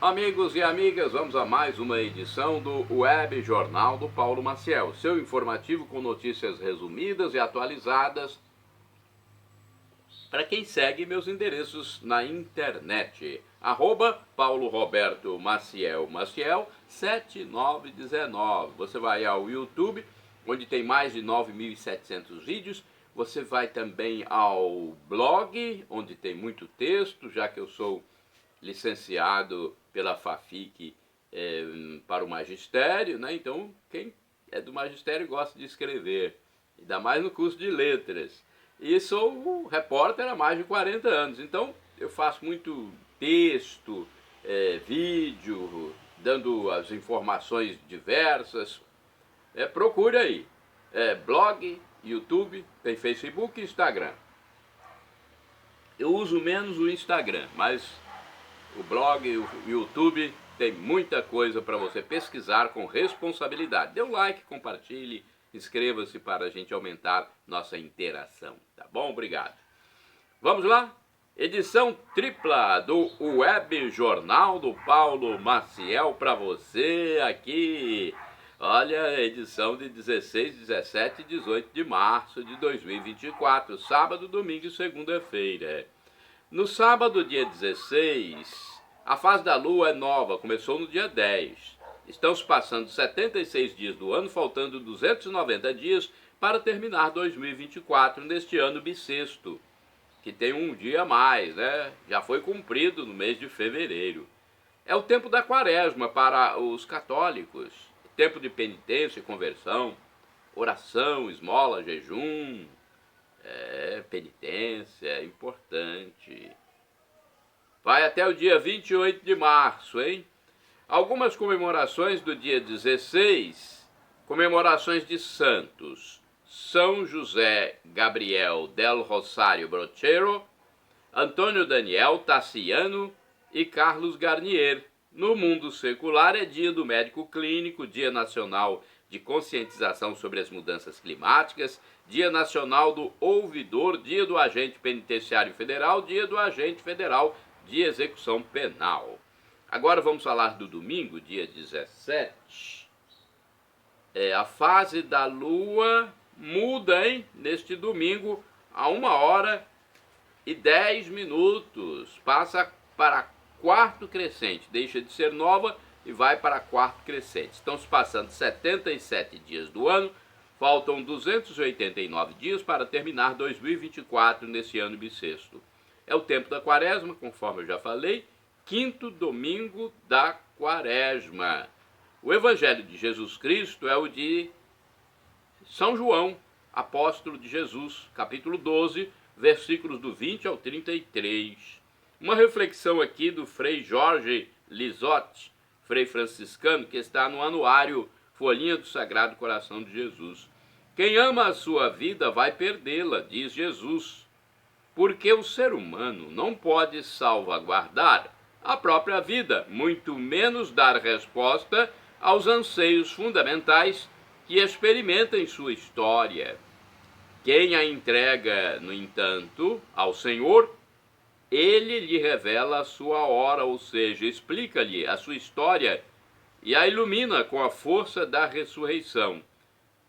Amigos e amigas, vamos a mais uma edição do Web Jornal do Paulo Maciel, seu informativo com notícias resumidas e atualizadas para quem segue meus endereços na internet. Paulo Roberto Maciel 7919. Você vai ao YouTube, onde tem mais de 9.700 vídeos. Você vai também ao blog, onde tem muito texto, já que eu sou licenciado pela FAFIC para o magistério, né? Então quem é do magistério gosta de escrever, ainda mais no curso de letras. E sou repórter há mais de 40 anos, então eu faço muito texto, vídeo, dando as informações diversas. Procure aí, blog, YouTube, tem Facebook e Instagram. Eu uso menos o Instagram, mas o blog e o YouTube tem muita coisa para você pesquisar com responsabilidade. Dê um like, compartilhe, inscreva-se para a gente aumentar nossa interação, tá bom? Obrigado. Vamos lá? Edição tripla do Web Jornal do Paulo Maciel para você aqui. Olha, edição de 16, 17 e 18 de março de 2024, sábado, domingo e segunda-feira. No sábado, dia 16, a fase da Lua é nova, começou no dia 10. Estão se passando 76 dias do ano, faltando 290 dias para terminar 2024, neste ano bissexto, que tem um dia a mais, né? Já foi cumprido no mês de fevereiro. É o tempo da quaresma para os católicos, tempo de penitência e conversão, oração, esmola, jejum, penitência, é importante. Vai até o dia 28 de março, hein? Algumas comemorações do dia 16, comemorações de santos: São José Gabriel del Rosário Brochero, Antônio Daniel Tassiano e Carlos Garnier. No mundo secular é dia do médico clínico, dia nacional de conscientização sobre as mudanças climáticas, dia nacional do ouvidor, dia do agente penitenciário federal, dia do agente federal de execução penal. Agora vamos falar do domingo, dia 17. A fase da Lua muda, hein? Neste domingo, a 1h10, passa para quarto crescente, deixa de ser nova e vai para quarto crescente. Estão se passando 77 dias do ano, faltam 289 dias para terminar 2024 nesse ano bissexto. É o tempo da quaresma, conforme eu já falei, quinto domingo da quaresma. O Evangelho de Jesus Cristo é o de São João, apóstolo de Jesus, capítulo 12, versículos do 20 ao 33. Uma reflexão aqui do Frei Jorge Lisotti, frei franciscano, que está no anuário Folhinha do Sagrado Coração de Jesus. Quem ama a sua vida vai perdê-la, diz Jesus, porque o ser humano não pode salvaguardar a própria vida, muito menos dar resposta aos anseios fundamentais que experimenta em sua história. Quem a entrega, no entanto, ao Senhor, ele lhe revela a sua hora, ou seja, explica-lhe a sua história e a ilumina com a força da ressurreição.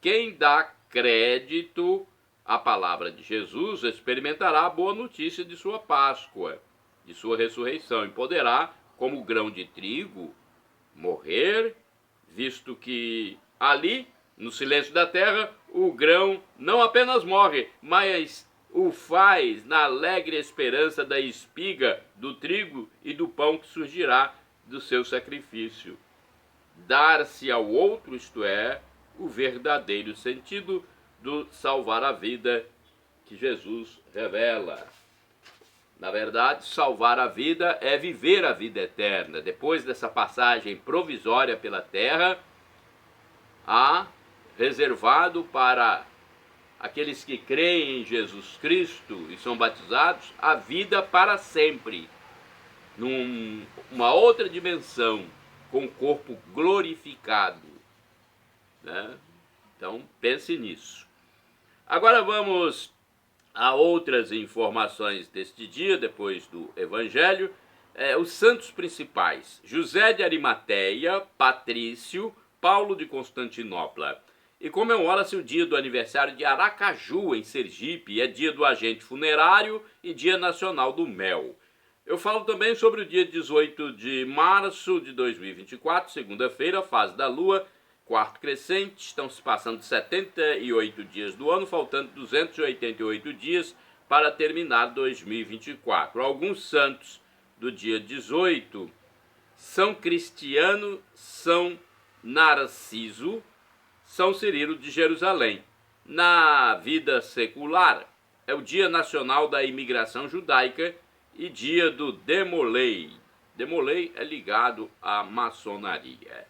Quem dá crédito à palavra de Jesus experimentará a boa notícia de sua Páscoa, de sua ressurreição, e poderá, como grão de trigo, morrer, visto que ali, no silêncio da terra, o grão não apenas morre, mas o faz na alegre esperança da espiga, do trigo e do pão que surgirá do seu sacrifício. Dar-se ao outro, isto é, o verdadeiro sentido do salvar a vida que Jesus revela. Na verdade, salvar a vida é viver a vida eterna. Depois dessa passagem provisória pela terra, há reservado para aqueles que creem em Jesus Cristo e são batizados, a vida para sempre, numa outra dimensão, com o corpo glorificado, né? Então, pense nisso. Agora vamos a outras informações deste dia, depois do Evangelho. os santos principais: José de Arimateia, Patrício, Paulo de Constantinopla. E comemora-se o dia do aniversário de Aracaju, em Sergipe, é dia do agente funerário e dia nacional do mel. Eu falo também sobre o dia 18 de março de 2024, segunda-feira, fase da lua, quarto crescente. Estão se passando 78 dias do ano, faltando 288 dias para terminar 2024. Alguns santos do dia 18: São Cristiano, São Narciso, São Cirilo de Jerusalém. Na vida secular, é o Dia Nacional da Imigração Judaica e dia do Demolei. Demolei é ligado à maçonaria.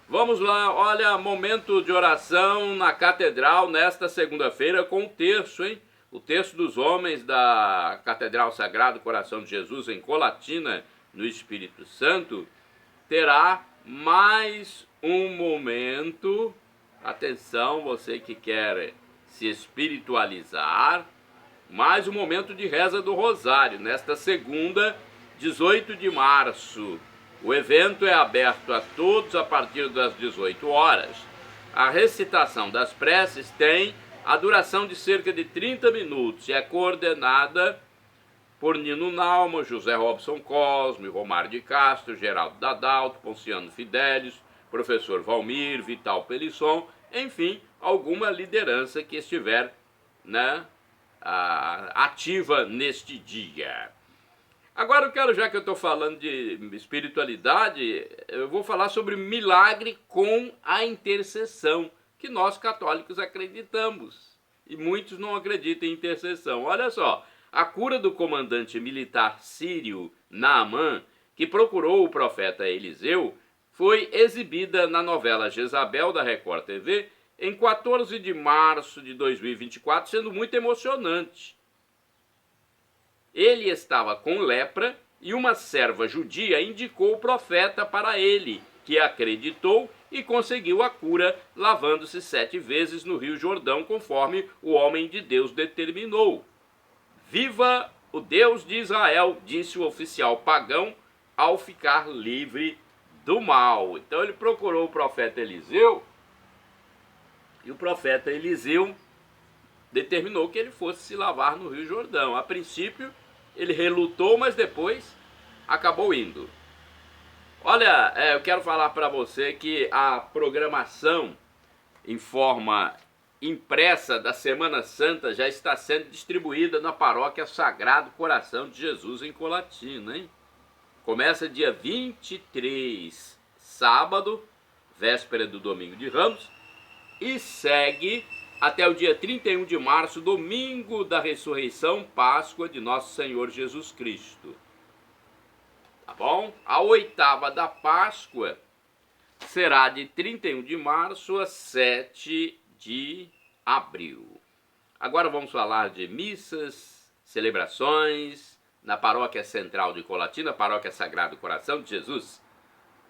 Vamos lá, olha, momento de oração na catedral nesta segunda-feira com o terço, hein? O terço dos homens da Catedral Sagrado Coração de Jesus em Colatina, no Espírito Santo, terá mais um momento. Atenção, você que quer se espiritualizar, mais um momento de reza do Rosário, nesta segunda, 18 de março. O evento é aberto a todos a partir das 18 horas. A recitação das preces tem a duração de cerca de 30 minutos e é coordenada por Nino Nauma, José Robson Cosme, Romário de Castro, Geraldo Dadalto, Ponciano Fidelis, professor Valmir, Vital Pelisson, enfim, alguma liderança que estiver, ativa neste dia. Agora já que eu estou falando de espiritualidade, eu vou falar sobre milagre com a intercessão, que nós católicos acreditamos, e muitos não acreditam em intercessão. Olha só, a cura do comandante militar sírio Naamã, que procurou o profeta Eliseu, foi exibida na novela Jezabel da Record TV em 14 de março de 2024, sendo muito emocionante. Ele estava com lepra e uma serva judia indicou o profeta para ele, que acreditou e conseguiu a cura, lavando-se 7 vezes no Rio Jordão, conforme o homem de Deus determinou. Viva o Deus de Israel, disse o oficial pagão ao ficar livre do mal. Então ele procurou o profeta Eliseu e o profeta Eliseu determinou que ele fosse se lavar no Rio Jordão. A princípio ele relutou, mas depois acabou indo. Olha, eu quero falar para você que a programação em forma impressa da Semana Santa já está sendo distribuída na paróquia Sagrado Coração de Jesus em Colatina, hein? Começa dia 23, sábado, véspera do domingo de Ramos, e segue até o dia 31 de março, domingo da ressurreição, Páscoa de Nosso Senhor Jesus Cristo. Tá bom? A oitava da Páscoa será de 31 de março a 7 de abril. Agora vamos falar de missas, celebrações na Paróquia Central de Colatina, Paróquia Sagrado Coração de Jesus.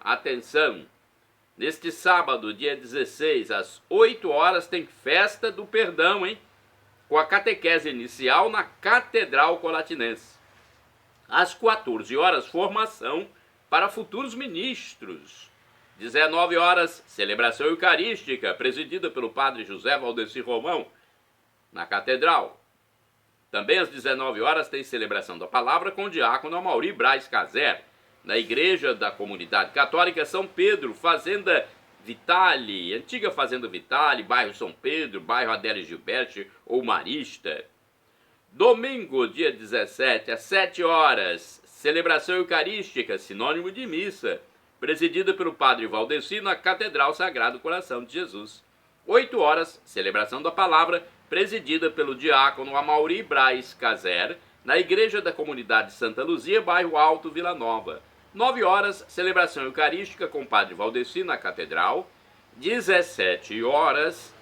Atenção! Neste sábado, dia 16, às 8 horas, tem Festa do Perdão, hein? Com a catequese inicial na Catedral Colatinense. Às 14 horas, formação para futuros ministros. 19 horas, celebração eucarística, presidida pelo padre José Valdeci Romão, na Catedral. Também às 19 horas tem celebração da palavra com o diácono Amaury Braz Caser, na Igreja da Comunidade Católica São Pedro, Fazenda Vitale, antiga Fazenda Vitale, bairro São Pedro, bairro Adélio Gilberti ou Marista. Domingo, dia 17, às 7 horas, celebração eucarística, sinônimo de missa, presidida pelo padre Valdeci na Catedral Sagrado Coração de Jesus. 8 horas, celebração da palavra, presidida pelo diácono Amaury Braz Caser, na Igreja da Comunidade Santa Luzia, bairro Alto, Vila Nova. 9 horas, celebração eucarística com o padre Valdeci na Catedral. 17 horas,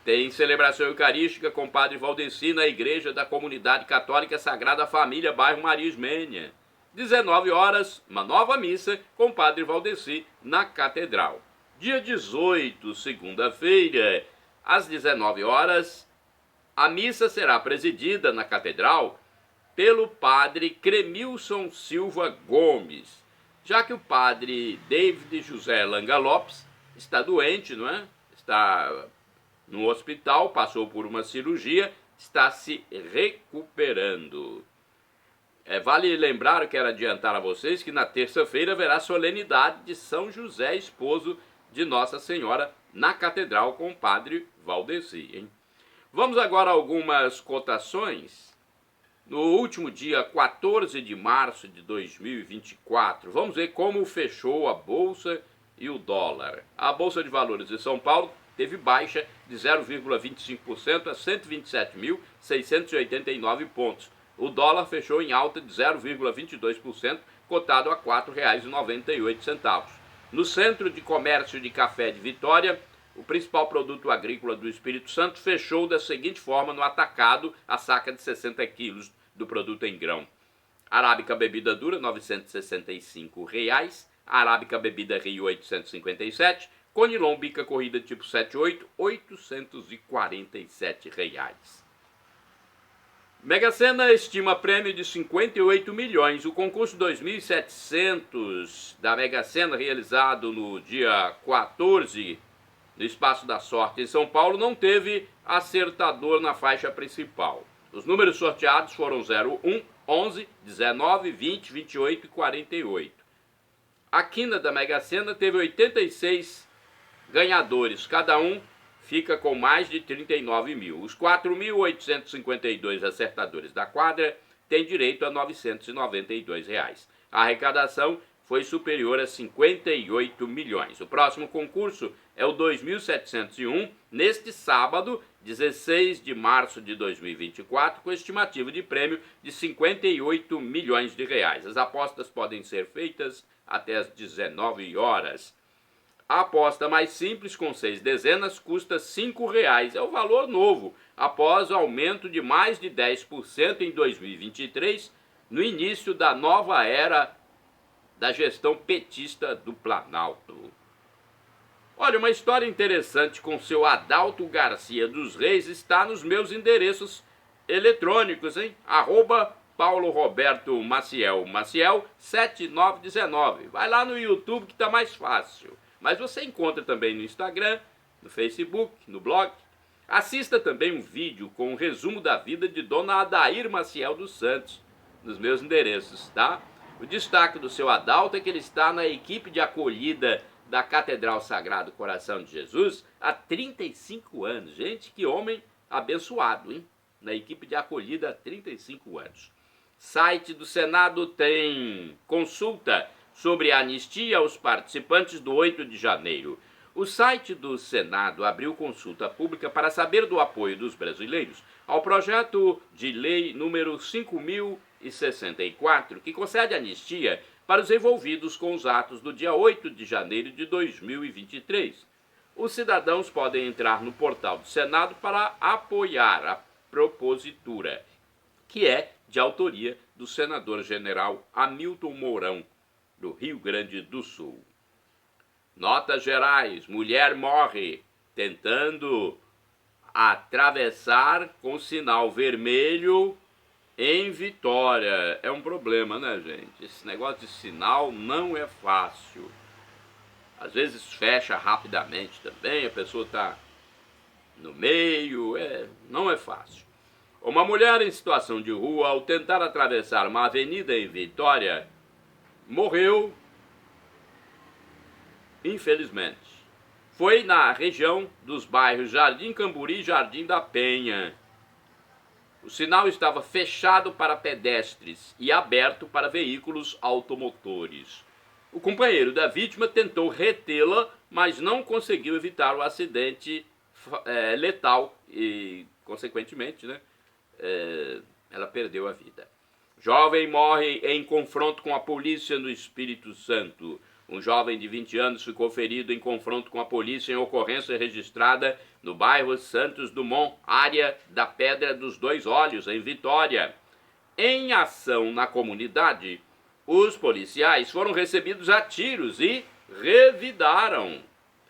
tem celebração eucarística com o padre Valdeci na Igreja da Comunidade Católica Sagrada Família, bairro Maria Ismênia. 19 horas, uma nova missa com o padre Valdeci na Catedral. Dia 18, segunda-feira, às 19 horas, a missa será presidida na Catedral pelo padre Cremilson Silva Gomes, já que o padre David José Langa Lopes está doente, não é? Está no hospital, passou por uma cirurgia, está se recuperando. Vale lembrar, eu quero adiantar a vocês, que na terça-feira haverá solenidade de São José, esposo de Nossa Senhora, na Catedral com o padre Valdeci, hein? Vamos agora a algumas cotações. No último dia 14 de março de 2024, vamos ver como fechou a Bolsa e o dólar. A Bolsa de Valores de São Paulo teve baixa de 0,25% a 127.689 pontos. O dólar fechou em alta de 0,22%, cotado a R$ 4,98. No Centro de Comércio de Café de Vitória, o principal produto agrícola do Espírito Santo fechou da seguinte forma no atacado, a saca de 60 quilos do produto em grão. Arábica bebida dura, R$ 965. Arábica bebida Rio, 857. Conilon bica corrida tipo 78, R$ 847. Mega Sena estima prêmio de 58 milhões. O concurso 2700 da Mega Sena, realizado no dia 14, no Espaço da Sorte em São Paulo, não teve acertador na faixa principal. Os números sorteados foram 0, 1, 11, 19, 20, 28 e 48. A quina da Mega Sena teve 86 ganhadores, cada um fica com mais de 39 mil. Os 4.852 acertadores da quadra têm direito a R$ 992. A arrecadação foi superior a 58 milhões. O próximo concurso é o 2701, neste sábado, 16 de março de 2024, com estimativa de prêmio de 58 milhões de reais. As apostas podem ser feitas até às 19 horas. A aposta mais simples, com 6 dezenas, custa R$ 5,00. É o valor novo, após o aumento de mais de 10% em 2023, no início da nova era da gestão petista do Planalto. Olha, uma história interessante com o seu Adalto Garcia dos Reis está nos meus endereços eletrônicos, hein? @Paulo Roberto Maciel 7919. Vai lá no YouTube que tá mais fácil. Mas você encontra também no Instagram, no Facebook, no blog. Assista também um vídeo com um resumo da vida de Dona Adair Maciel dos Santos, nos meus endereços, tá? O destaque do seu Adalto é que ele está na equipe de acolhida da Catedral Sagrado Coração de Jesus há 35 anos. Gente, que homem abençoado, hein? Na equipe de acolhida há 35 anos. Site do Senado tem consulta sobre a anistia aos participantes do 8 de janeiro. O site do Senado abriu consulta pública para saber do apoio dos brasileiros ao projeto de lei número 5.064, que concede anistia para os envolvidos com os atos do dia 8 de janeiro de 2023. Os cidadãos podem entrar no portal do Senado para apoiar a propositura, que é de autoria do senador general Hamilton Mourão, do Rio Grande do Sul. Notas gerais: mulher morre tentando atravessar com sinal vermelho em Vitória. É um problema, né, gente? Esse negócio de sinal não é fácil. Às vezes fecha rapidamente também, a pessoa está no meio, não é fácil. Uma mulher em situação de rua, ao tentar atravessar uma avenida em Vitória, morreu, infelizmente. Foi na região dos bairros Jardim Camburi e Jardim da Penha. O sinal estava fechado para pedestres e aberto para veículos automotores. O companheiro da vítima tentou retê-la, mas não conseguiu evitar o acidente letal e, consequentemente, ela perdeu a vida. Jovem morre em confronto com a polícia no Espírito Santo. Um jovem de 20 anos ficou ferido em confronto com a polícia em ocorrência registrada no bairro Santos Dumont, área da Pedra dos Dois Olhos, em Vitória. Em ação na comunidade, os policiais foram recebidos a tiros e revidaram.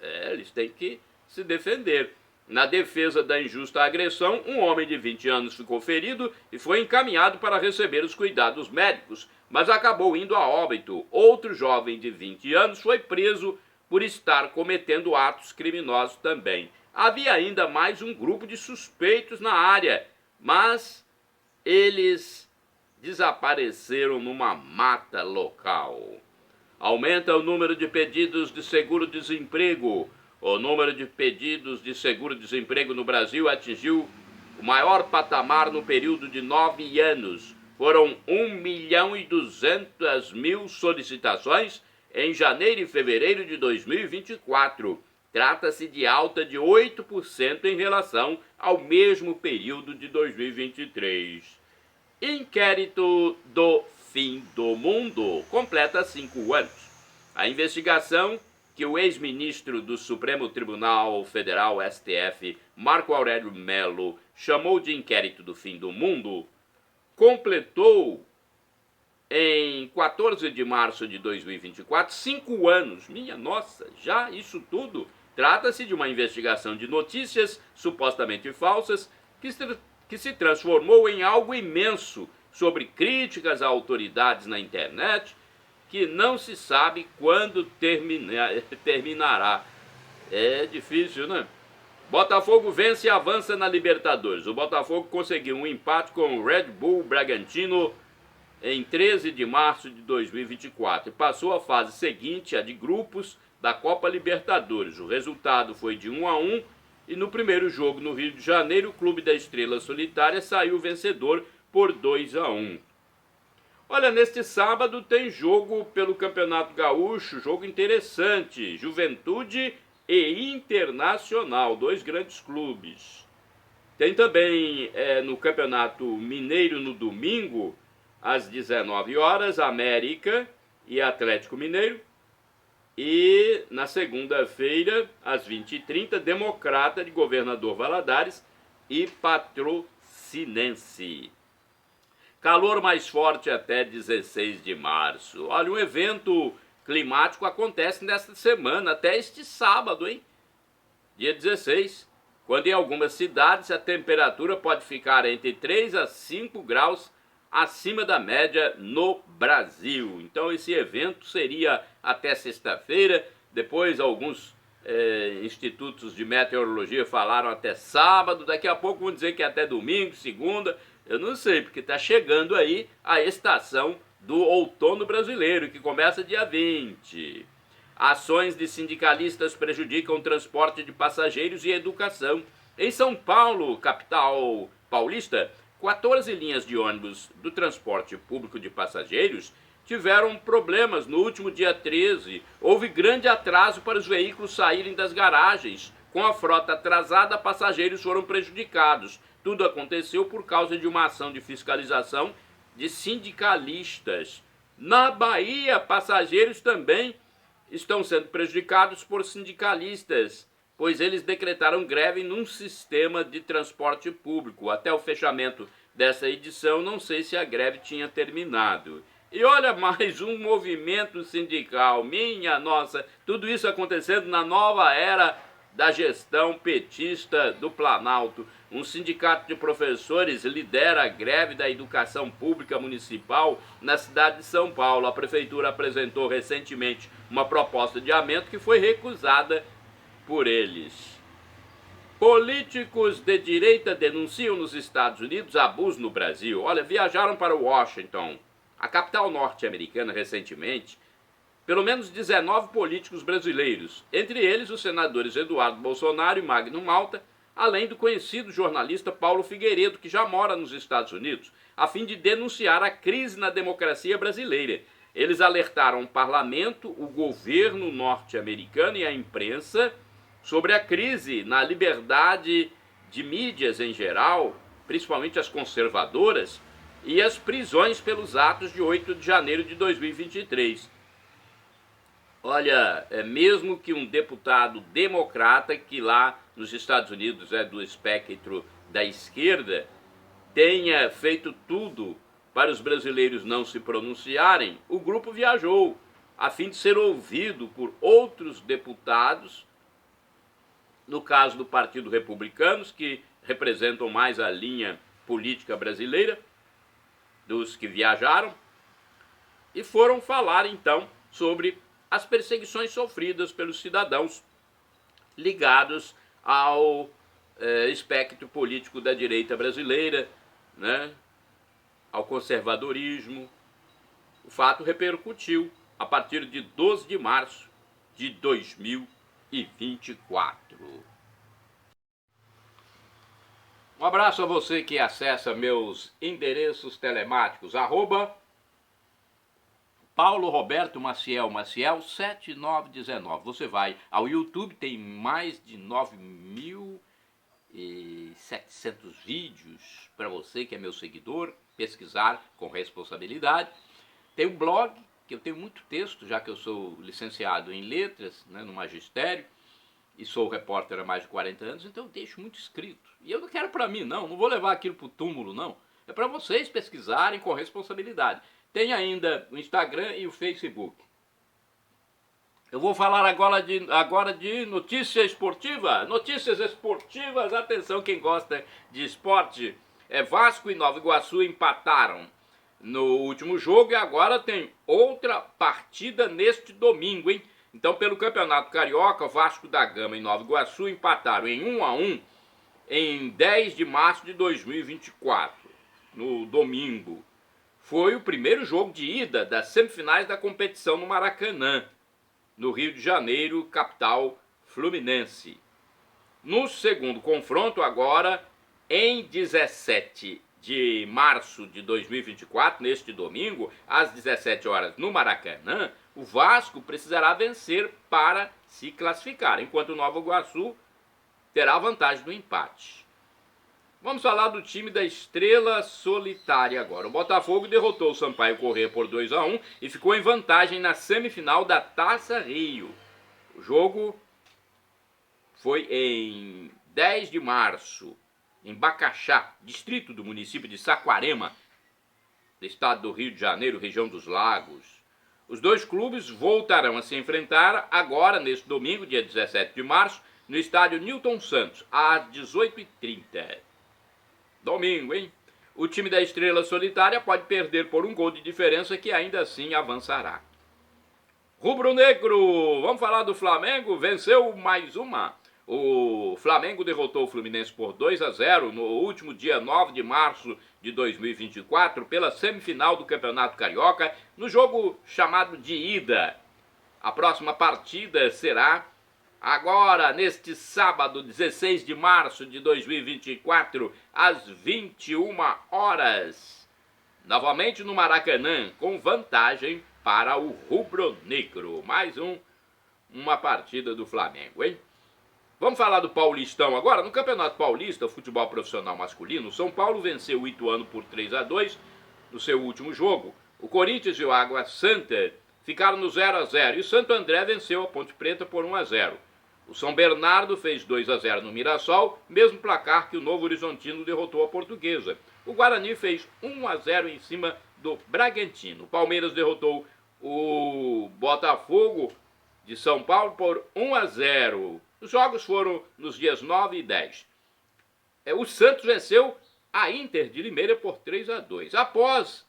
Eles têm que se defender. Na defesa da injusta agressão, um homem de 20 anos ficou ferido e foi encaminhado para receber os cuidados médicos, mas acabou indo a óbito. Outro jovem de 20 anos foi preso por estar cometendo atos criminosos também. Havia ainda mais um grupo de suspeitos na área, mas eles desapareceram numa mata local. Aumenta o número de pedidos de seguro-desemprego. O número de pedidos de seguro-desemprego no Brasil atingiu o maior patamar no período de 9 anos. Foram 1.200.000 solicitações em janeiro e fevereiro de 2024. Trata-se de alta de 8% em relação ao mesmo período de 2023. Inquérito do Fim do Mundo completa 5 anos. A investigação que o ex-ministro do Supremo Tribunal Federal, STF, Marco Aurélio Mello, chamou de inquérito do fim do mundo, completou em 14 de março de 2024 5 anos. Minha nossa, já isso tudo? Trata-se de uma investigação de notícias supostamente falsas que se transformou em algo imenso sobre críticas a autoridades na internet, que não se sabe quando terminará. É difícil, né? Botafogo vence e avança na Libertadores. O Botafogo conseguiu um empate com o Red Bull Bragantino em 13 de março de 2024 e passou à fase seguinte, a de grupos da Copa Libertadores. O resultado foi de 1-1 e no primeiro jogo no Rio de Janeiro, o Clube da Estrela Solitária saiu vencedor por 2-1. Olha, neste sábado tem jogo pelo Campeonato Gaúcho, jogo interessante, Juventude e Internacional, 2 grandes clubes. Tem também no Campeonato Mineiro no domingo, às 19 horas, América e Atlético Mineiro. E na segunda-feira, às 20h30, Democrata de Governador Valadares e Patrocinense. Calor mais forte até 16 de março. Olha, um evento climático acontece nesta semana, até este sábado, hein? Dia 16, quando em algumas cidades a temperatura pode ficar entre 3 a 5 graus acima da média no Brasil. Então esse evento seria até sexta-feira, depois alguns institutos de meteorologia falaram até sábado, daqui a pouco vão dizer que é até domingo, segunda. Eu não sei, porque está chegando aí a estação do outono brasileiro, que começa dia 20. Ações de sindicalistas prejudicam o transporte de passageiros e educação. Em São Paulo, capital paulista, 14 linhas de ônibus do transporte público de passageiros tiveram problemas no último dia 13. Houve grande atraso para os veículos saírem das garagens. Com a frota atrasada, passageiros foram prejudicados. Tudo aconteceu por causa de uma ação de fiscalização de sindicalistas. Na Bahia, passageiros também estão sendo prejudicados por sindicalistas, pois eles decretaram greve num sistema de transporte público. Até o fechamento dessa edição, não sei se a greve tinha terminado. E olha, mais um movimento sindical, minha nossa, tudo isso acontecendo na nova era da gestão petista do Planalto. Um sindicato de professores lidera a greve da educação pública municipal na cidade de São Paulo. A prefeitura apresentou recentemente uma proposta de aumento que foi recusada por eles. Políticos de direita denunciam nos Estados Unidos abuso no Brasil. Olha, viajaram para Washington, a capital norte-americana, recentemente, pelo menos 19 políticos brasileiros, entre eles os senadores Eduardo Bolsonaro e Magno Malta, além do conhecido jornalista Paulo Figueiredo, que já mora nos Estados Unidos, a fim de denunciar a crise na democracia brasileira. Eles alertaram o parlamento, o governo norte-americano e a imprensa sobre a crise na liberdade de mídias em geral, principalmente as conservadoras, e as prisões pelos atos de 8 de janeiro de 2023. Olha, mesmo que um deputado democrata, que lá nos Estados Unidos é do espectro da esquerda, tenha feito tudo para os brasileiros não se pronunciarem, o grupo viajou a fim de ser ouvido por outros deputados No caso do Partido Republicanos, que representam mais a linha política brasileira, dos que viajaram, e foram falar então sobre as perseguições sofridas pelos cidadãos ligados ao espectro político da direita brasileira, né, ao conservadorismo. O fato repercutiu a partir de 12 de março de 2024. Um abraço a você que acessa meus endereços telemáticos, @Paulo Roberto Maciel 7919. Você vai ao YouTube, tem mais de 9.700 vídeos para você que é meu seguidor, pesquisar com responsabilidade. Tem um blog, que eu tenho muito texto, já que eu sou licenciado em letras, né, no magistério, e sou repórter há mais de 40 anos, então eu deixo muito escrito. E eu não quero para mim, não vou levar aquilo para o túmulo, não. É para vocês pesquisarem com responsabilidade. Tem ainda o Instagram e o Facebook. Eu vou falar agora de notícia esportiva. Notícias esportivas, atenção quem gosta de esporte. Vasco e Nova Iguaçu empataram no último jogo e agora tem outra partida neste domingo, hein? Então, pelo Campeonato Carioca, Vasco da Gama e Nova Iguaçu empataram em 1-1 em 10 de março de 2024, no domingo. Foi o primeiro jogo de ida das semifinais da competição no Maracanã, no Rio de Janeiro, capital fluminense. No segundo confronto, agora, em 17 de março de 2024, neste domingo, às 17 horas no Maracanã, o Vasco precisará vencer para se classificar, enquanto o Nova Iguaçu terá a vantagem do empate. Vamos falar do time da Estrela Solitária agora. O Botafogo derrotou o Sampaio Corrêa por 2-1 e ficou em vantagem na semifinal da Taça Rio. O jogo foi em 10 de março, em Bacaxá, distrito do município de Saquarema, do estado do Rio de Janeiro, região dos Lagos. Os dois clubes voltarão a se enfrentar agora, neste domingo, dia 17 de março, no estádio Newton Santos, às 18h30. Domingo, hein? O time da Estrela Solitária pode perder por um gol de diferença que ainda assim avançará. Rubro-negro, vamos falar do Flamengo, venceu mais uma. O Flamengo derrotou o Fluminense por 2-0 no último dia 9 de março de 2024 pela semifinal do Campeonato Carioca, no jogo chamado de ida. A próxima partida será agora, neste sábado, 16 de março de 2024, às 21 horas. Novamente no Maracanã, com vantagem para o rubro-negro. Mais uma partida do Flamengo, hein? Vamos falar do Paulistão agora. No Campeonato Paulista, o futebol profissional masculino, o São Paulo venceu o Ituano por 3-2 no seu último jogo. O Corinthians e o Água Santa ficaram no 0-0 e o Santo André venceu a Ponte Preta por 1-0. O São Bernardo fez 2-0 no Mirassol, mesmo placar que o Novo Horizontino derrotou a Portuguesa. O Guarani fez 1-0 em cima do Bragantino. O Palmeiras derrotou o Botafogo de São Paulo por 1-0. Os jogos foram nos dias 9 e 10. O Santos venceu a Inter de Limeira por 3-2. Após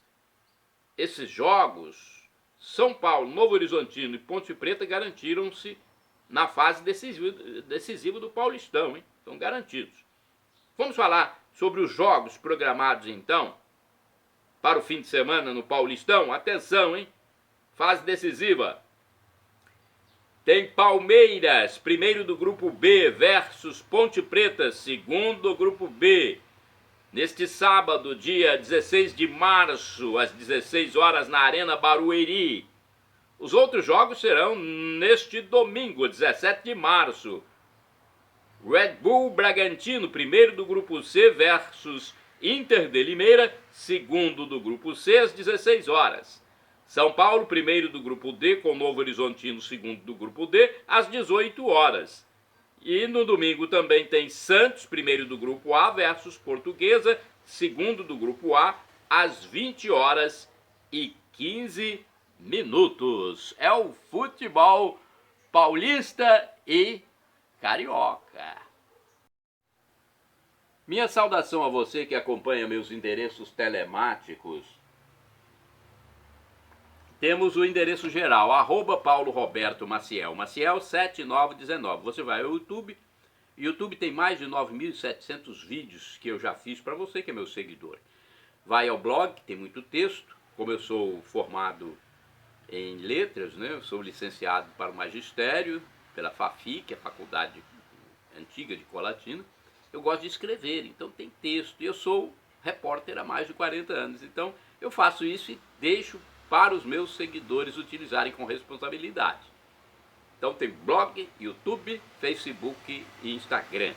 esses jogos, São Paulo, Novo Horizontino e Ponte Preta garantiram-se na fase decisiva do Paulistão, hein? Estão garantidos. Vamos falar sobre os jogos programados, então, para o fim de semana no Paulistão. Atenção, hein? Fase decisiva. Tem Palmeiras, primeiro do grupo B, versus Ponte Preta, segundo do grupo B. Neste sábado, dia 16 de março, às 16 horas, na Arena Barueri. Os outros jogos serão neste domingo, 17 de março. Red Bull Bragantino, primeiro do grupo C, versus Inter de Limeira, segundo do grupo C, às 16 horas. São Paulo, primeiro do grupo D, com Novo Horizontino, segundo do grupo D, às 18 horas. E no domingo também tem Santos, primeiro do grupo A, versus Portuguesa, segundo do grupo A, às 20 horas e 15 minutos. É o futebol paulista e carioca. Minha saudação a você que acompanha meus endereços telemáticos. Temos o endereço geral, @Paulo Roberto Maciel, Maciel 7919. Você vai ao YouTube. YouTube tem mais de 9.700 vídeos que eu já fiz para você que é meu seguidor. Vai ao blog, que tem muito texto. Como eu sou formado em letras, né? Eu sou licenciado para o magistério pela FAFI, que é a Faculdade Antiga de Colatina. Eu gosto de escrever, então tem texto. E eu sou repórter há mais de 40 anos. Então eu faço isso e deixo para os meus seguidores utilizarem com responsabilidade. Então tem blog, YouTube, Facebook e Instagram.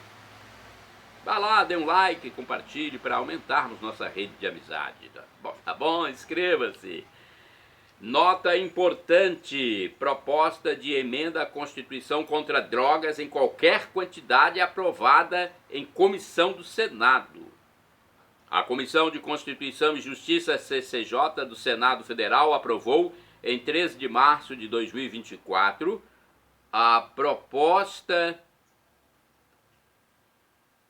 Vá lá, dê um like, compartilhe para aumentarmos nossa rede de amizade. Tá bom? Inscreva-se. Nota importante: proposta de emenda à Constituição contra drogas em qualquer quantidade aprovada em comissão do Senado. A Comissão de Constituição e Justiça, CCJ, do Senado Federal aprovou, em 13 de março de 2024, a proposta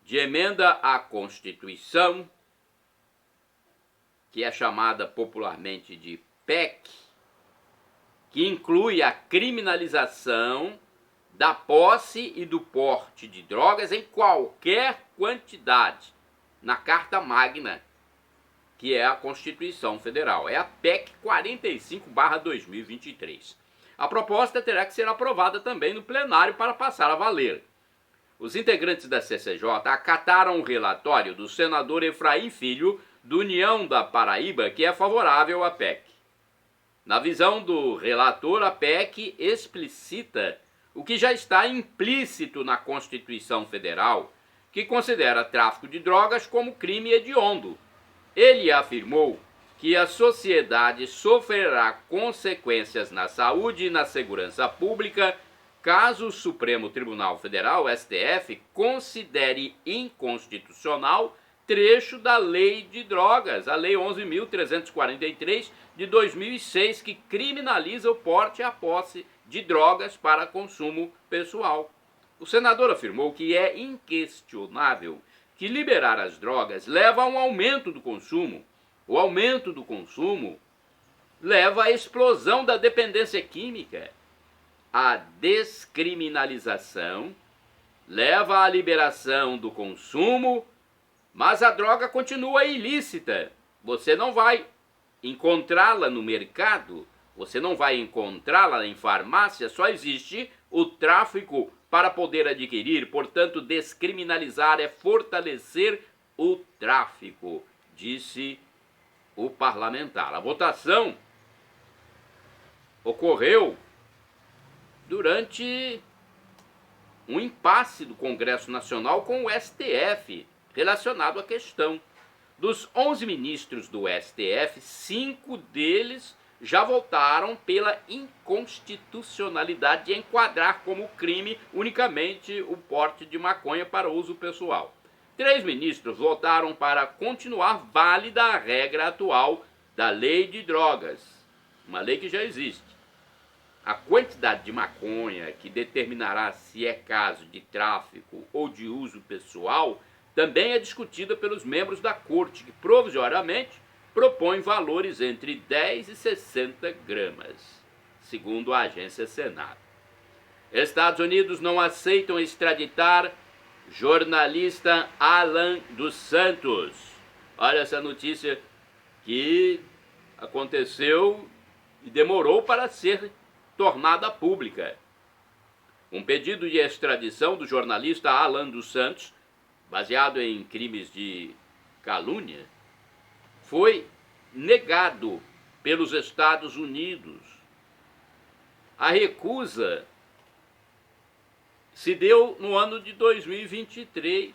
de emenda à Constituição, que é chamada popularmente de PEC, que inclui a criminalização da posse e do porte de drogas em qualquer quantidade, na Carta Magna, que é a Constituição Federal. É a PEC 45/2023. A proposta terá que ser aprovada também no plenário para passar a valer. Os integrantes da CCJ acataram o relatório do senador Efraim Filho, do União da Paraíba, que é favorável à PEC. Na visão do relator, a PEC explicita o que já está implícito na Constituição Federal, que considera tráfico de drogas como crime hediondo. Ele afirmou que a sociedade sofrerá consequências na saúde e na segurança pública caso o Supremo Tribunal Federal, STF, considere inconstitucional trecho da Lei de Drogas, a Lei 11.343 de 2006, que criminaliza o porte e a posse de drogas para consumo pessoal. O senador afirmou que é inquestionável que liberar as drogas leva a um aumento do consumo. O aumento do consumo leva à explosão da dependência química. A descriminalização leva à liberação do consumo, mas a droga continua ilícita. Você não vai encontrá-la no mercado, você não vai encontrá-la em farmácia, só existe o tráfico para poder adquirir. Portanto, descriminalizar é fortalecer o tráfico, disse o parlamentar. A votação ocorreu durante um impasse do Congresso Nacional com o STF relacionado à questão. Dos 11 ministros do STF, 5 deles já votaram pela inconstitucionalidade de enquadrar como crime unicamente o porte de maconha para uso pessoal. 3 ministros votaram para continuar válida a regra atual da Lei de Drogas, uma lei que já existe. A quantidade de maconha que determinará se é caso de tráfico ou de uso pessoal também é discutida pelos membros da Corte, que provisoriamente propõe valores entre 10 e 60 gramas, segundo a agência Senado. Estados Unidos não aceitam extraditar jornalista Alan dos Santos. Olha essa notícia que aconteceu e demorou para ser tornada pública. Um pedido de extradição do jornalista Alan dos Santos, baseado em crimes de calúnia, foi negado pelos Estados Unidos. A recusa se deu no ano de 2023,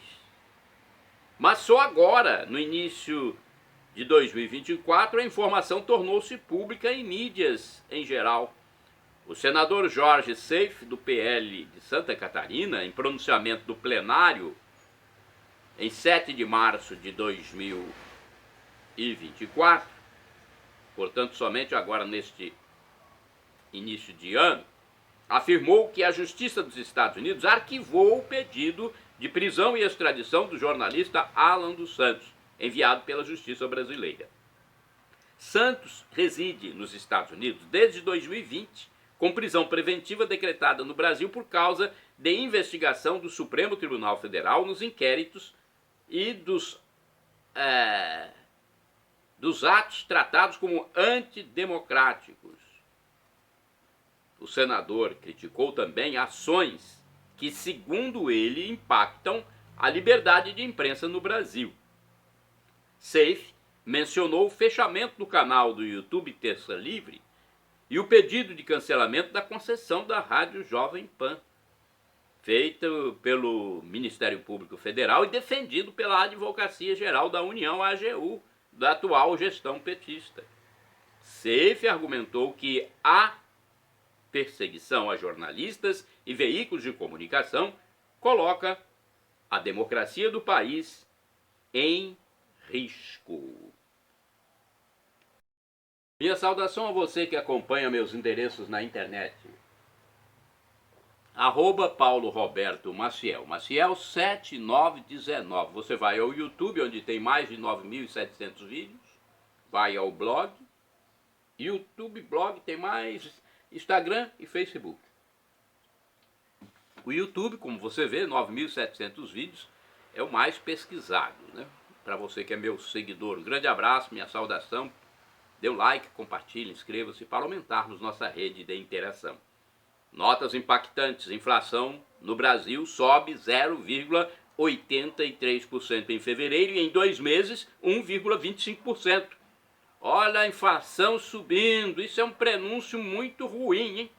mas só agora, no início de 2024, a informação tornou-se pública em mídias em geral. O senador Jorge Seif, do PL de Santa Catarina, em pronunciamento do plenário, em 7 de março de 2024, portanto somente agora neste início de ano, afirmou que a Justiça dos Estados Unidos arquivou o pedido de prisão e extradição do jornalista Alan dos Santos, enviado pela Justiça brasileira. Santos reside nos Estados Unidos desde 2020, com prisão preventiva decretada no Brasil por causa de investigação do Supremo Tribunal Federal nos inquéritos e dos atos tratados como antidemocráticos. O senador criticou também ações que, segundo ele, impactam a liberdade de imprensa no Brasil. Safe mencionou o fechamento do canal do YouTube Terça Livre e o pedido de cancelamento da concessão da Rádio Jovem Pan, feito pelo Ministério Público Federal e defendido pela Advocacia Geral da União, AGU, da atual gestão petista. Safe argumentou que a perseguição a jornalistas e veículos de comunicação coloca a democracia do país em risco. Minha saudação a você que acompanha meus endereços na internet. @Paulo Roberto Maciel, Maciel 7919. Você vai ao YouTube, onde tem mais de 9.700 vídeos. Vai ao blog. YouTube, blog, tem mais Instagram e Facebook. O YouTube, como você vê, 9.700 vídeos, é o mais pesquisado, né? Para você que é meu seguidor, um grande abraço, minha saudação. Dê um like, compartilhe, inscreva-se para aumentarmos nossa rede de interação. Notas impactantes. Inflação no Brasil sobe 0,83% em fevereiro e em 2 meses 1,25%. Olha a inflação subindo, isso é um prenúncio muito ruim, hein?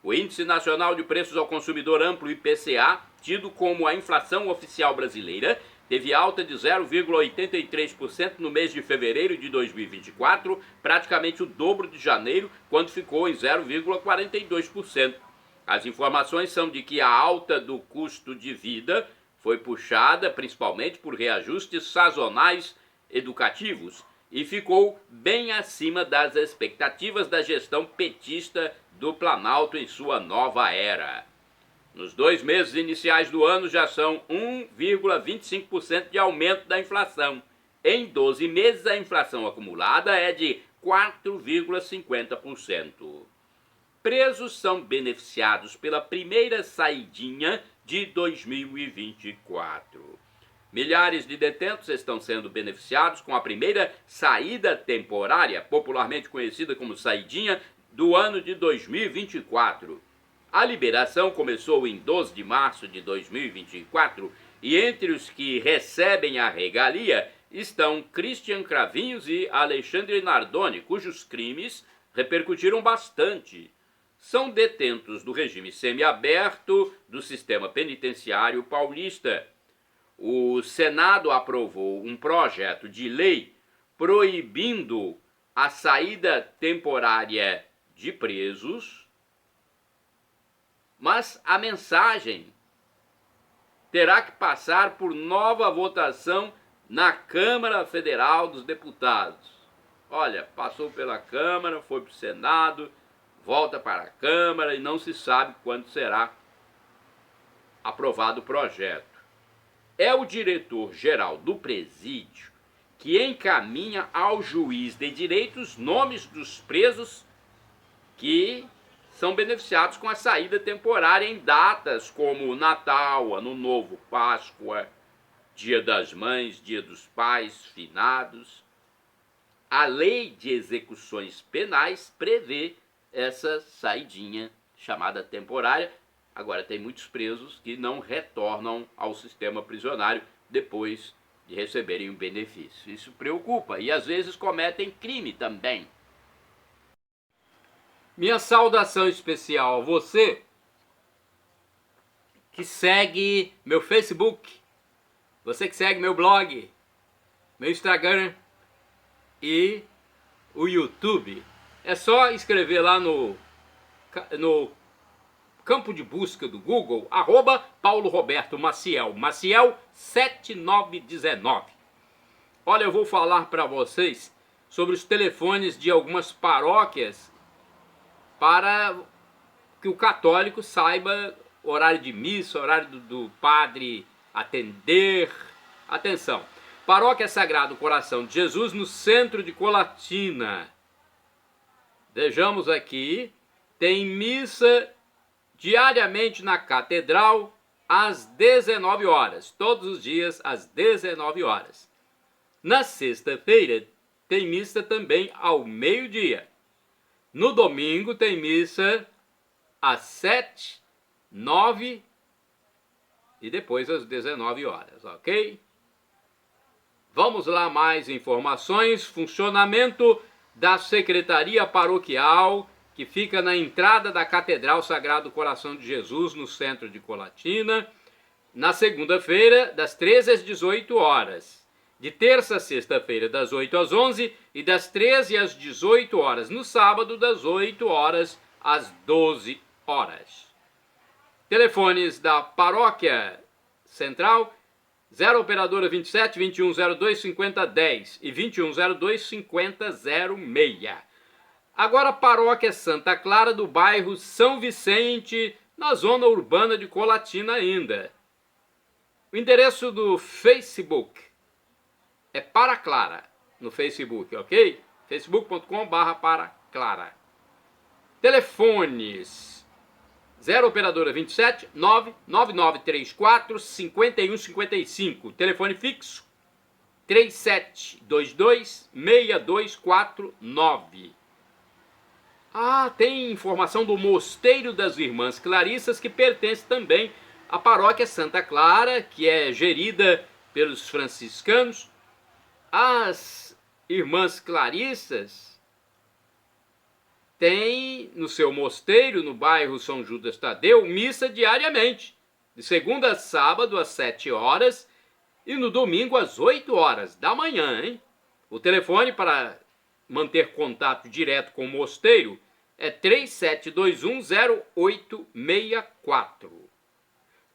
O Índice Nacional de Preços ao Consumidor Amplo, IPCA, tido como a inflação oficial brasileira, teve alta de 0,83% no mês de fevereiro de 2024, praticamente o dobro de janeiro, quando ficou em 0,42%. As informações são de que a alta do custo de vida foi puxada principalmente por reajustes sazonais educativos, e ficou bem acima das expectativas da gestão petista do Planalto em sua nova era. Nos 2 meses iniciais do ano já são 1,25% de aumento da inflação. Em 12 meses a inflação acumulada é de 4,50%. Presos são beneficiados pela primeira saidinha de 2024. Milhares de detentos estão sendo beneficiados com a primeira saída temporária, popularmente conhecida como saidinha, do ano de 2024. A liberação começou em 12 de março de 2024 e entre os que recebem a regalia estão Christian Cravinhos e Alexandre Nardoni, cujos crimes repercutiram bastante. São detentos do regime semiaberto do sistema penitenciário paulista. O Senado aprovou um projeto de lei proibindo a saída temporária de presos, mas a mensagem terá que passar por nova votação na Câmara Federal dos Deputados. Olha, passou pela Câmara, foi para o Senado, volta para a Câmara e não se sabe quando será aprovado o projeto. É o diretor-geral do presídio que encaminha ao juiz de direito os nomes dos presos que são beneficiados com a saída temporária em datas como Natal, Ano Novo, Páscoa, Dia das Mães, Dia dos Pais, finados. A lei de execuções penais prevê essa saidinha chamada temporária. Agora, tem muitos presos que não retornam ao sistema prisional depois de receberem o benefício. Isso preocupa e às vezes cometem crime também. Minha saudação especial a você que segue meu Facebook, você que segue meu blog, meu Instagram e o YouTube. É só escrever lá no campo de busca do Google, @Paulo Roberto Maciel, Maciel 7919. Olha, eu vou falar para vocês sobre os telefones de algumas paróquias para que o católico saiba horário de missa, horário do padre atender. Atenção, Paróquia Sagrado Coração de Jesus no centro de Colatina. Vejamos aqui, tem missa diariamente na catedral às 19 horas, todos os dias às 19 horas. Na sexta-feira tem missa também ao meio-dia. No domingo tem missa às 7, 9 e depois às 19 horas, ok? Vamos lá, mais informações. Funcionamento da Secretaria Paroquial, que fica na entrada da Catedral Sagrado Coração de Jesus, no centro de Colatina, na segunda-feira, das 13 às 18 horas. De terça a sexta-feira, das 8 às 11 e das 13 às 18 horas. No sábado, das 8 horas às 12 horas. Telefones da Paróquia Central, 0 operadora 27 2102 5010 e 2102 5006. Agora Paróquia Santa Clara do bairro São Vicente, na zona urbana de Colatina ainda. O endereço do Facebook é Para Clara, no Facebook, ok? facebook.com/Para Clara. Telefones 0 operadora 27 99934 5155. Telefone fixo 3722 6249. Tem informação do Mosteiro das Irmãs Clarissas, que pertence também à Paróquia Santa Clara, que é gerida pelos franciscanos. As Irmãs Clarissas tem no seu mosteiro, no bairro São Judas Tadeu, missa diariamente, de segunda a sábado às 7 horas e no domingo às 8 horas da manhã, hein? O telefone para manter contato direto com o mosteiro é 37210864.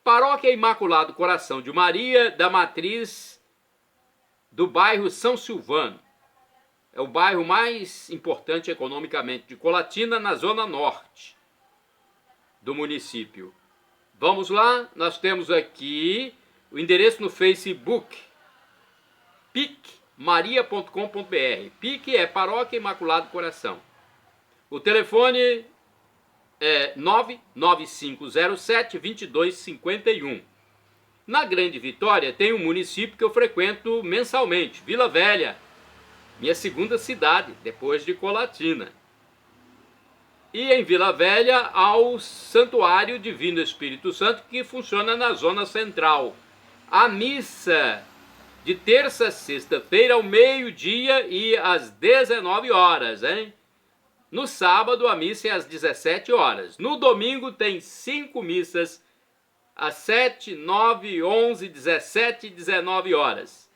Paróquia Imaculado Coração de Maria, da Matriz do bairro São Silvano. É o bairro mais importante economicamente de Colatina, na zona norte do município. Vamos lá, nós temos aqui o endereço no Facebook, picmaria.com.br. PIC é Paróquia Imaculado Coração. O telefone é 99507 2251. Na Grande Vitória tem um município que eu frequento mensalmente, Vila Velha, minha segunda cidade, depois de Colatina. E em Vila Velha, ao Santuário Divino Espírito Santo, que funciona na zona central. A missa de terça a sexta-feira, ao meio-dia e às 19 horas, hein? No sábado, a missa é às 17 horas. No domingo, tem 5 missas, às 7, 9, 11, 17 e 19 horas.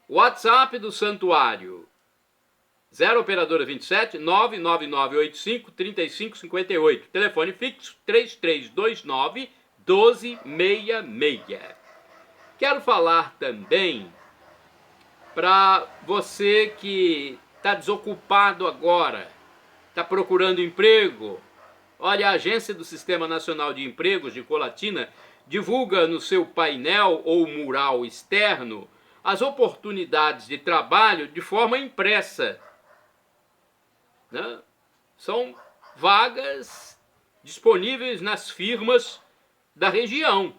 WhatsApp do Santuário, 0 operadora 27 99985 3558. Telefone fixo 3329 1266. Quero falar também para você que está desocupado agora, está procurando emprego. Olha, a Agência do Sistema Nacional de Empregos de Colatina divulga no seu painel ou mural externo as oportunidades de trabalho de forma impressa. São vagas disponíveis nas firmas da região.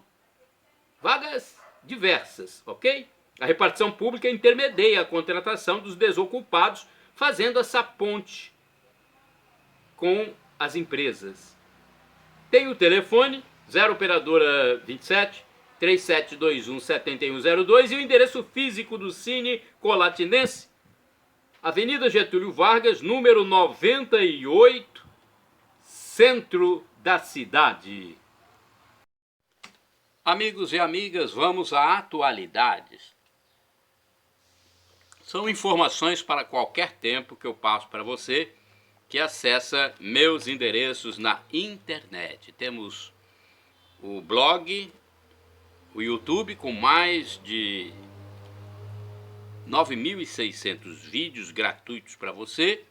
Vagas diversas, ok? A repartição pública intermedia a contratação dos desocupados, fazendo essa ponte com as empresas. Tem o telefone 0 operadora 27 3721 7102 e o endereço físico do Cine Colatinense, Avenida Getúlio Vargas, número 98, centro da cidade. Amigos e amigas, vamos a atualidades. São informações para qualquer tempo que eu passo para você que acessa meus endereços na internet. Temos o blog, o YouTube com mais de 9.600 vídeos gratuitos para você.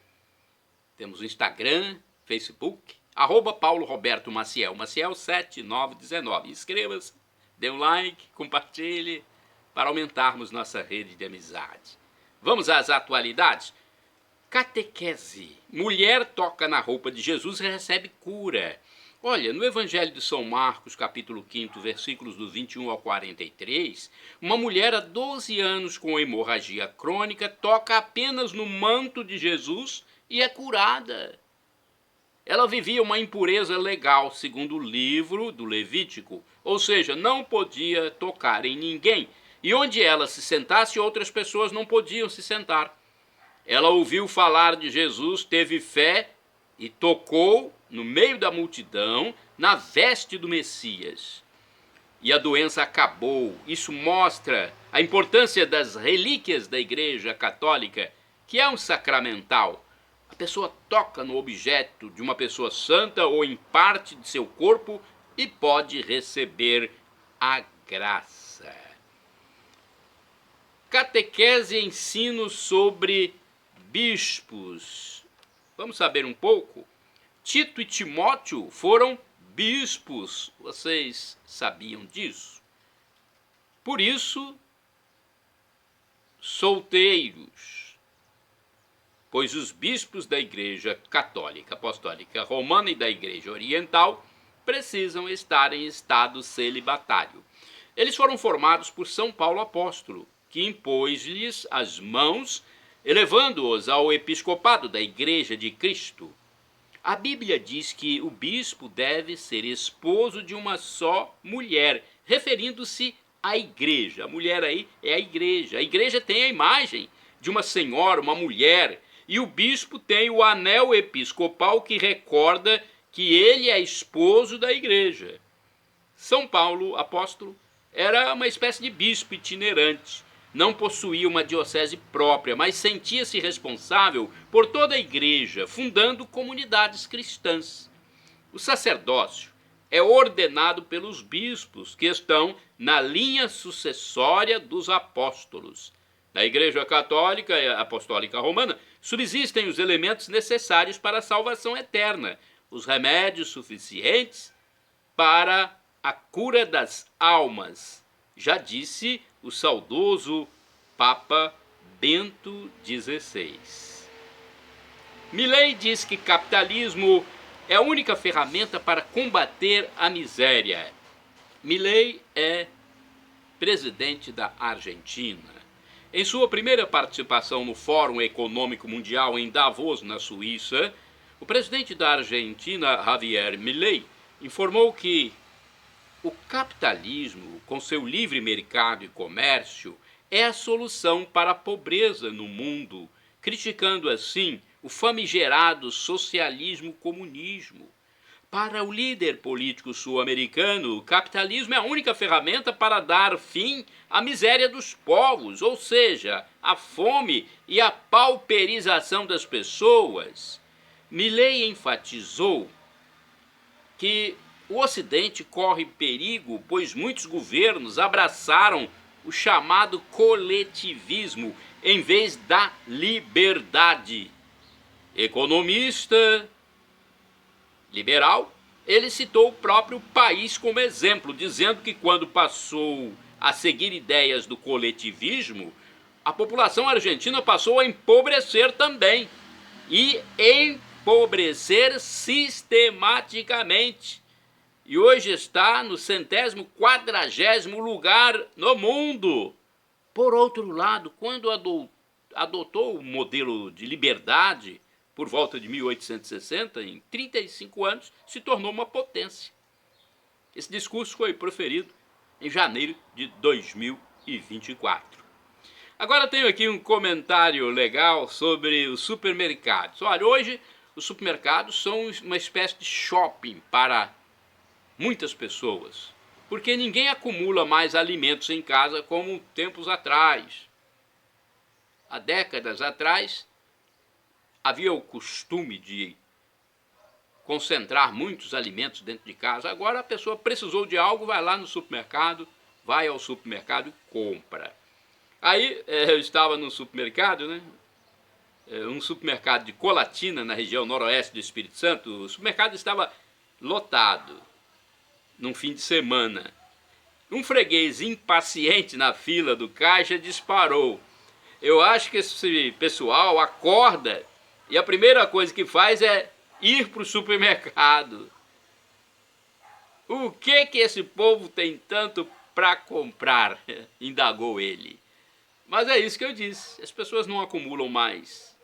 Temos o Instagram, Facebook, Paulo Roberto Maciel, Maciel 7919. Inscreva-se, dê um like, compartilhe, para aumentarmos nossa rede de amizade. Vamos às atualidades? Catequese. Mulher toca na roupa de Jesus e recebe cura. Olha, no Evangelho de São Marcos, capítulo 5, versículos do 21 ao 43, uma mulher há 12 anos com hemorragia crônica toca apenas no manto de Jesus e é curada. Ela vivia uma impureza legal, segundo o livro do Levítico, ou seja, não podia tocar em ninguém. E onde ela se sentasse, outras pessoas não podiam se sentar. Ela ouviu falar de Jesus, teve fé e tocou no meio da multidão na veste do Messias. E a doença acabou. Isso mostra a importância das relíquias da Igreja Católica, que é um sacramental. A pessoa toca no objeto de uma pessoa santa ou em parte de seu corpo e pode receber a graça. Catequese e ensino sobre bispos. Vamos saber um pouco? Tito e Timóteo foram bispos. Vocês sabiam disso? Por isso, solteiros, pois os bispos da Igreja Católica Apostólica Romana e da Igreja Oriental precisam estar em estado celibatário. Eles foram formados por São Paulo Apóstolo, que impôs-lhes as mãos, elevando-os ao episcopado da Igreja de Cristo. A Bíblia diz que o bispo deve ser esposo de uma só mulher, referindo-se à igreja. A mulher aí é a igreja. A igreja tem a imagem de uma senhora, uma mulher, e o bispo tem o anel episcopal que recorda que ele é esposo da igreja. São Paulo, apóstolo, era uma espécie de bispo itinerante. Não possuía uma diocese própria, mas sentia-se responsável por toda a igreja, fundando comunidades cristãs. O sacerdócio é ordenado pelos bispos, que estão na linha sucessória dos apóstolos. Na Igreja Católica e Apostólica Romana, subsistem os elementos necessários para a salvação eterna, os remédios suficientes para a cura das almas. Já disse o saudoso Papa Bento XVI. Milei diz que capitalismo é a única ferramenta para combater a miséria. Milei é presidente da Argentina. Em sua primeira participação no Fórum Econômico Mundial em Davos, na Suíça, o presidente da Argentina, Javier Milei, informou que o capitalismo, com seu livre mercado e comércio, é a solução para a pobreza no mundo, criticando assim o famigerado socialismo-comunismo. Para o líder político sul-americano, o capitalismo é a única ferramenta para dar fim à miséria dos povos, ou seja, à fome e à pauperização das pessoas. Milei enfatizou que o Ocidente corre perigo, pois muitos governos abraçaram o chamado coletivismo em vez da liberdade. Economista liberal, ele citou o próprio país como exemplo, dizendo que quando passou a seguir ideias do coletivismo, a população argentina passou a empobrecer também, e empobrecer sistematicamente. E hoje está no 140º lugar no mundo. Por outro lado, quando adotou o modelo de liberdade, por volta de 1860, em 35 anos, se tornou uma potência. Esse discurso foi proferido em janeiro de 2024. Agora tenho aqui um comentário legal sobre os supermercados. Olha, hoje os supermercados são uma espécie de shopping para muitas pessoas, porque ninguém acumula mais alimentos em casa como tempos atrás. Há décadas atrás, havia o costume de concentrar muitos alimentos dentro de casa. Agora a pessoa precisou de algo, vai lá no supermercado, vai ao supermercado e compra. Aí eu estava no supermercado, né? um supermercado de Colatina, na região noroeste do Espírito Santo. O supermercado estava lotado num fim de semana. Um freguês impaciente na fila do caixa disparou. Eu acho que esse pessoal acorda e a primeira coisa que faz é ir para o supermercado. O que esse povo tem tanto para comprar? Indagou ele. Mas é isso que eu disse. As pessoas não acumulam mais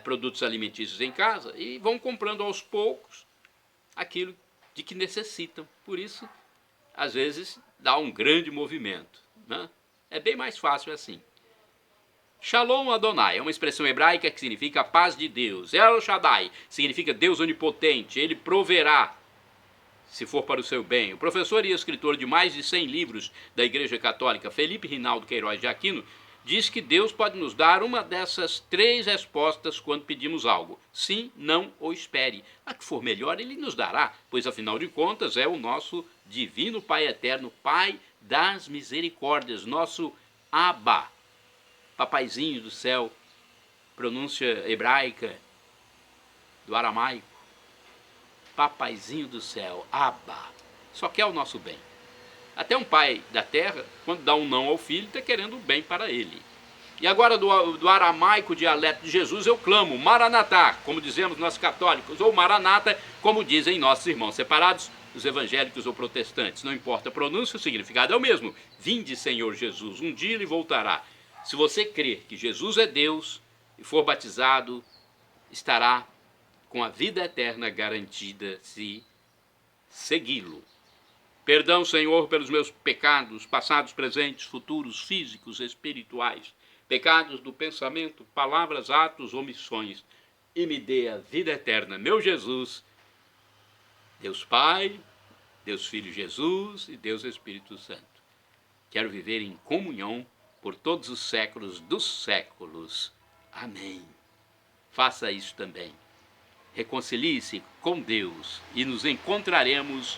produtos alimentícios em casa e vão comprando aos poucos aquilo de que necessitam. Por isso, às vezes, dá um grande movimento, né? É bem mais fácil assim. Shalom Adonai é uma expressão hebraica que significa paz de Deus. El Shaddai significa Deus onipotente, ele proverá se for para o seu bem. O professor e escritor de mais de 100 livros da Igreja Católica, Felipe Rinaldo Queiroz de Aquino, diz que Deus pode nos dar uma dessas 3 respostas quando pedimos algo. Sim, não ou espere. A que for melhor ele nos dará, pois afinal de contas é o nosso divino Pai eterno, Pai das misericórdias, nosso Abba, papaizinho do céu, pronúncia hebraica do aramaico. Papaizinho do céu, Abba, só quer o nosso bem. Até um pai da terra, quando dá um não ao filho, está querendo o bem para ele. E agora do aramaico dialeto de Jesus eu clamo, Maranatá, como dizemos nós católicos, ou Maranata, como dizem nossos irmãos separados, os evangélicos ou protestantes. Não importa a pronúncia, o significado é o mesmo. Vinde, Senhor Jesus, um dia ele voltará. Se você crer que Jesus é Deus e for batizado, estará com a vida eterna garantida se segui-lo. Perdão, Senhor, pelos meus pecados, passados, presentes, futuros, físicos, espirituais, pecados do pensamento, palavras, atos, omissões, e me dê a vida eterna, meu Jesus, Deus Pai, Deus Filho Jesus e Deus Espírito Santo. Quero viver em comunhão por todos os séculos dos séculos. Amém. Faça isso também. Reconcilie-se com Deus e nos encontraremos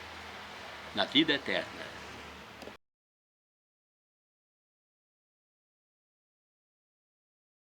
na vida eterna.